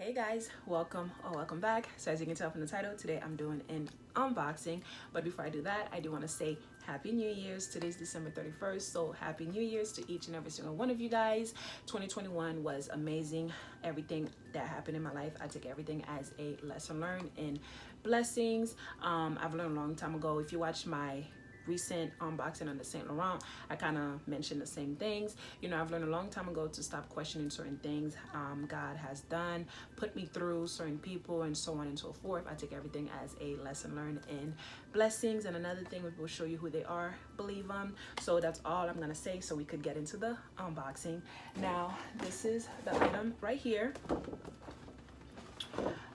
Hey guys, welcome or welcome back. So as you can tell from the title, today I'm doing an unboxing. But before I do that, I do want to say Happy New Year's. Today's December 31st, so Happy New Year's to each and every single one of you guys. 2021 was amazing. Everything that happened in my life, I took everything as a lesson learned and blessings. I've learned a long time ago. If you watch my recent unboxing on the Saint Laurent, I kind of mentioned the same things. You know, I've learned a long time ago to stop questioning certain things God has done, put me through certain people, and so on and so forth. I take everything as a lesson learned and blessings. And another thing, we will show you who they are, believe them. So that's all I'm gonna say, so we could get into the unboxing. Now, this is the item right here.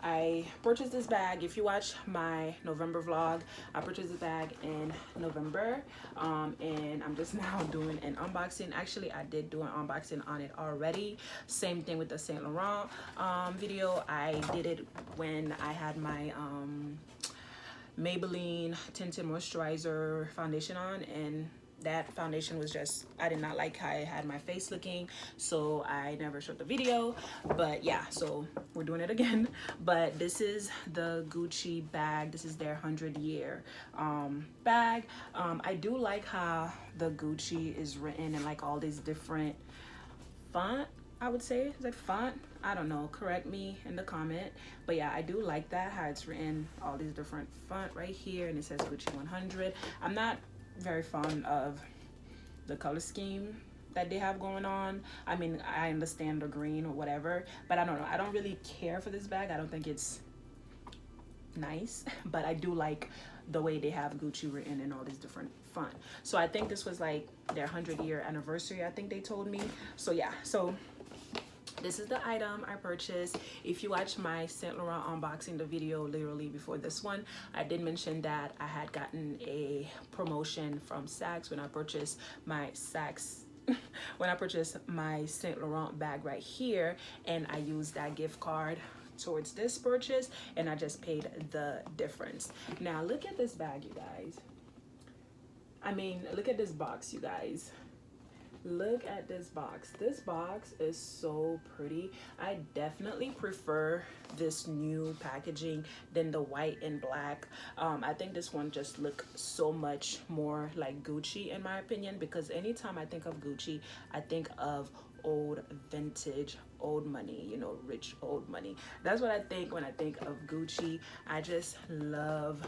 I purchased this bag. If you watch my November vlog, I purchased this bag in November, and I'm just now doing an unboxing. Actually, I did do an unboxing on it already. Same thing with the Saint Laurent video. I did it when I had my Maybelline tinted moisturizer foundation on, and that foundation was just, I did not like how I had my face looking, so I never showed the video. But yeah, so we're doing it again. But this is the Gucci bag. This is their 100-year bag. I do like how the Gucci is written in like all these different font, I would say. Is that font? I don't know, correct me in the comment. But yeah, I do like that, how it's written all these different font right here, and it says Gucci 100. I'm not very fond of the color scheme that they have going on. I mean, I understand the green or whatever, but I don't know, I don't really care for this bag. I don't think it's nice, but I do like the way they have Gucci written in all these different font. So I think this was like their 100-year anniversary, I think they told me. So yeah, so this is the item I purchased. If you watch my Saint Laurent unboxing, the video literally before this one, I did mention that I had gotten a promotion from Saks when I purchased my when I purchased my Saint Laurent bag right here, and I used that gift card towards this purchase, and I just paid the difference. Now look at this bag, you guys. I mean, look at this box, you guys. Look at this box. This box is so pretty. I definitely prefer this new packaging than the white and black. I think this one just looks so much more like Gucci in my opinion, because anytime I think of Gucci, I think of old vintage, old money, you know, rich old money. That's what I think when I think of Gucci. I just love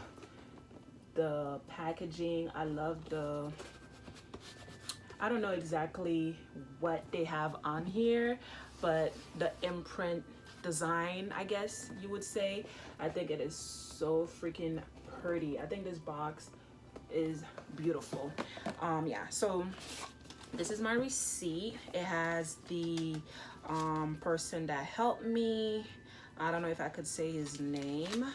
the packaging. I love the, I don't know exactly what they have on here, but the imprint design, I guess you would say, I think it is so freaking pretty. I think this box is beautiful. Yeah, so this is my receipt. It has the person that helped me. I don't know if I could say his name,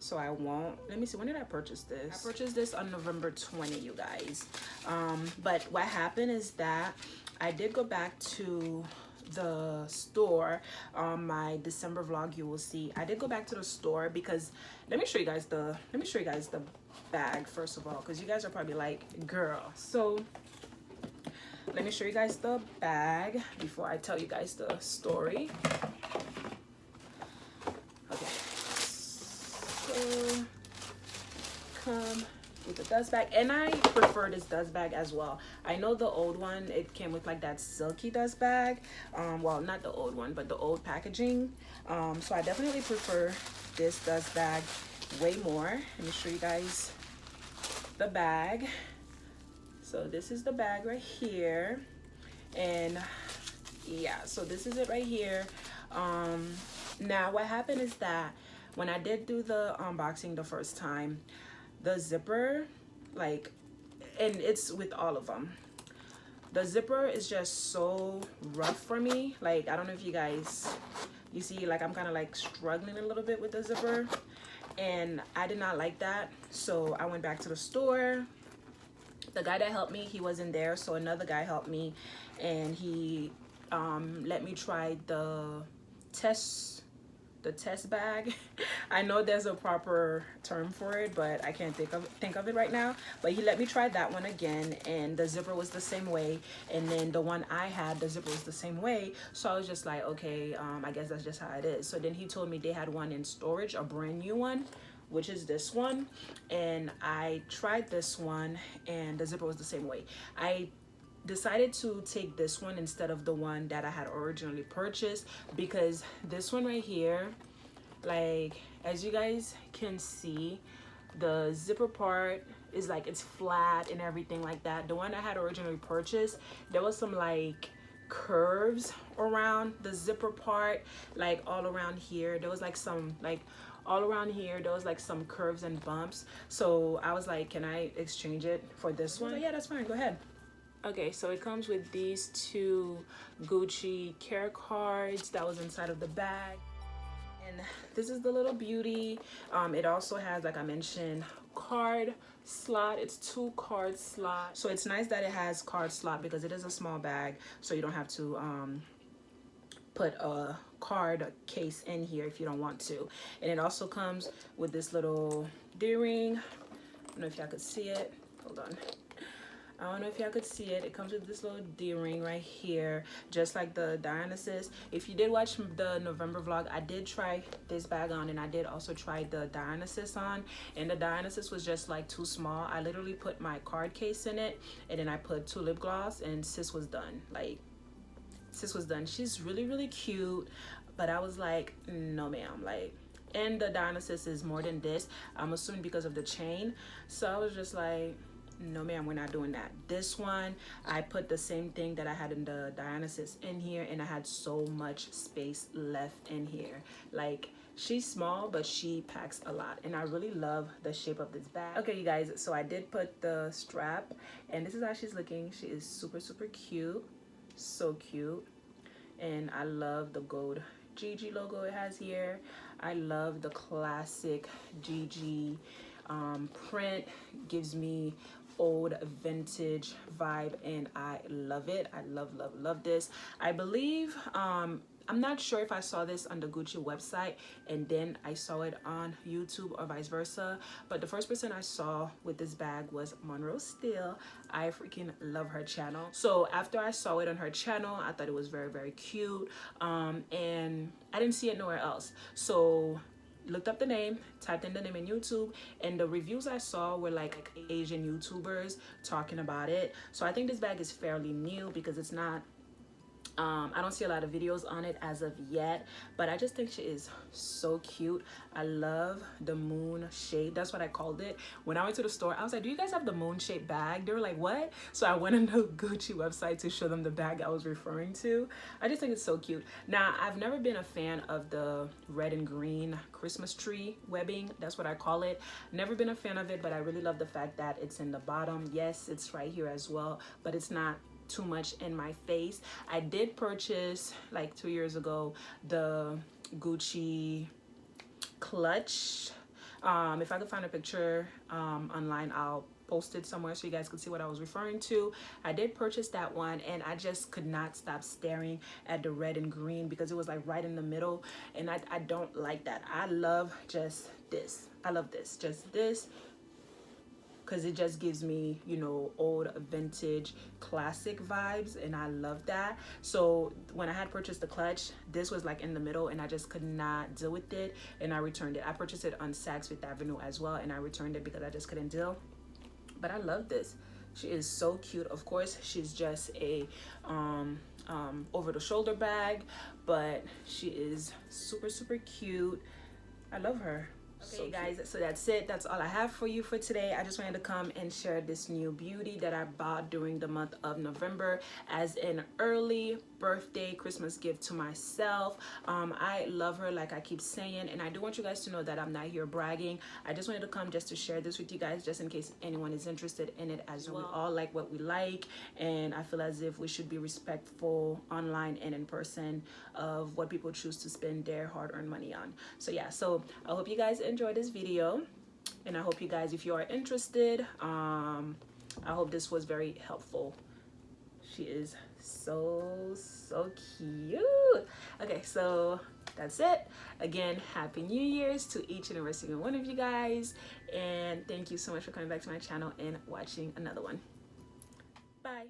so I won't. Let me see, when did I purchase this? I purchased this on November 20, you guys. But what happened is that I did go back to the store. On my December vlog, you will see I did go back to the store, because let me show you guys the bag first of all, because you guys are probably like, girl. So let me show you guys the bag before I tell you guys the story. Come with the dust bag, and I prefer this dust bag as well. I know the old one, it came with like that silky dust bag, well, not the old one, but the old packaging. So I definitely prefer this dust bag way more. Let me show you guys the bag. So this is the bag right here, and yeah, so this is it right here. Now what happened is that when I did do the unboxing the first time, the zipper, like, and it's with all of them, the zipper is just so rough for me. Like, I don't know if you guys, you see, like, I'm kind of like struggling a little bit with the zipper, and I did not like that. So I went back to the store. The guy that helped me, he wasn't there, so another guy helped me, and he let me try the test the test bag. I know there's a proper term for it, but I can't think of it right now. But he let me try that one again, and the zipper was the same way, and then the one I had, the zipper was the same way. So I was just like, okay, I guess that's just how it is. So then he told me they had one in storage, a brand new one, which is this one, and I tried this one, and the zipper was the same way. I decided to take this one instead of the one that I had originally purchased, because this one right here, like as you guys can see, the zipper part is like, it's flat and everything like that. The one I had originally purchased, there was some like curves around the zipper part, like all around here. There was like some like all around here, there was like some curves and bumps. So I was like, can I exchange it for this one? Like, yeah, that's fine, go ahead. Okay, so it comes with these two Gucci care cards that was inside of the bag. And this is the little beauty. It also has, like I mentioned, card slot. It's 2 card slot. So it's nice that it has card slot because it is a small bag. So you don't have to put a card case in here if you don't want to. And it also comes with this little D-ring. I don't know if y'all could see it. Hold on. I don't know if y'all could see it. It comes with this little D-ring right here, just like the Dionysus. If you did watch the November vlog, I did try this bag on, and I did also try the Dionysus on, and the Dionysus was just like too small. I literally put my card case in it, and then I put 2 lip gloss, and sis was done. Like, sis was done. She's really, really cute, but I was like, no ma'am, like, and the Dionysus is more than this, I'm assuming because of the chain. So I was just like, no ma'am, we're not doing that. This one, I put the same thing that I had in the Dionysus in here, and I had so much space left in here. Like, she's small, but she packs a lot, and I really love the shape of this bag. Okay, you guys, so I did put the strap, and this is how she's looking. She is super, super cute. So cute. And I love the gold Gigi logo it has here. I love the classic Gigi print. Gives me old vintage vibe, and I love it. I love this. I believe I'm not sure if I saw this on the Gucci website and then I saw it on YouTube or vice versa, but the first person I saw with this bag was Monroe Steele. I freaking love her channel. So after I saw it on her channel, I thought it was very, very cute, and I didn't see it nowhere else. So looked up the name, typed in the name in YouTube, and the reviews I saw were like Asian YouTubers talking about it. So I think this bag is fairly new because it's not, I don't see a lot of videos on it as of yet, but I just think she is so cute. I love the moon shape. That's what I called it. When I went to the store, I was like, do you guys have the moon shaped bag? They were like, what? So I went on the Gucci website to show them the bag I was referring to. I just think it's so cute. Now, I've never been a fan of the red and green Christmas tree webbing. That's what I call it. Never been a fan of it, but I really love the fact that it's in the bottom. Yes, it's right here as well, but it's not too much in my face. I did purchase like 2 years ago the Gucci clutch. If I could find a picture online, I'll post it somewhere so you guys can see what I was referring to. I did purchase that one, and I just could not stop staring at the red and green because it was like right in the middle, and I don't like that. I love just this. I love this, just this, because it just gives me, you know, old vintage classic vibes, and I love that. So when I had purchased the clutch, this was like in the middle, and I just could not deal with it, and I returned it. I purchased it on Saks Fifth Avenue as well, and I returned it because I just couldn't deal. But I love this. She is so cute. Of course, she's just a over the shoulder bag, but she is super, super cute. I love her. Okay, so guys, so that's it. That's all I have for you for today. I just wanted to come and share this new beauty that I bought during the month of November as an early birthday Christmas gift to myself. I love her, like I keep saying, and I do want you guys to know that I'm not here bragging. I just wanted to come just to share this with you guys, just in case anyone is interested in it as well. We all like what we like, and I feel as if we should be respectful online and in person of what people choose to spend their hard-earned money on. So yeah, so I hope you guys enjoy this video, and I hope you guys, if you are interested, I hope this was very helpful. She is so cute. Okay, so that's it. Again, happy New Year's to each and every single one of you guys, and thank you so much for coming back to my channel and watching another one. Bye.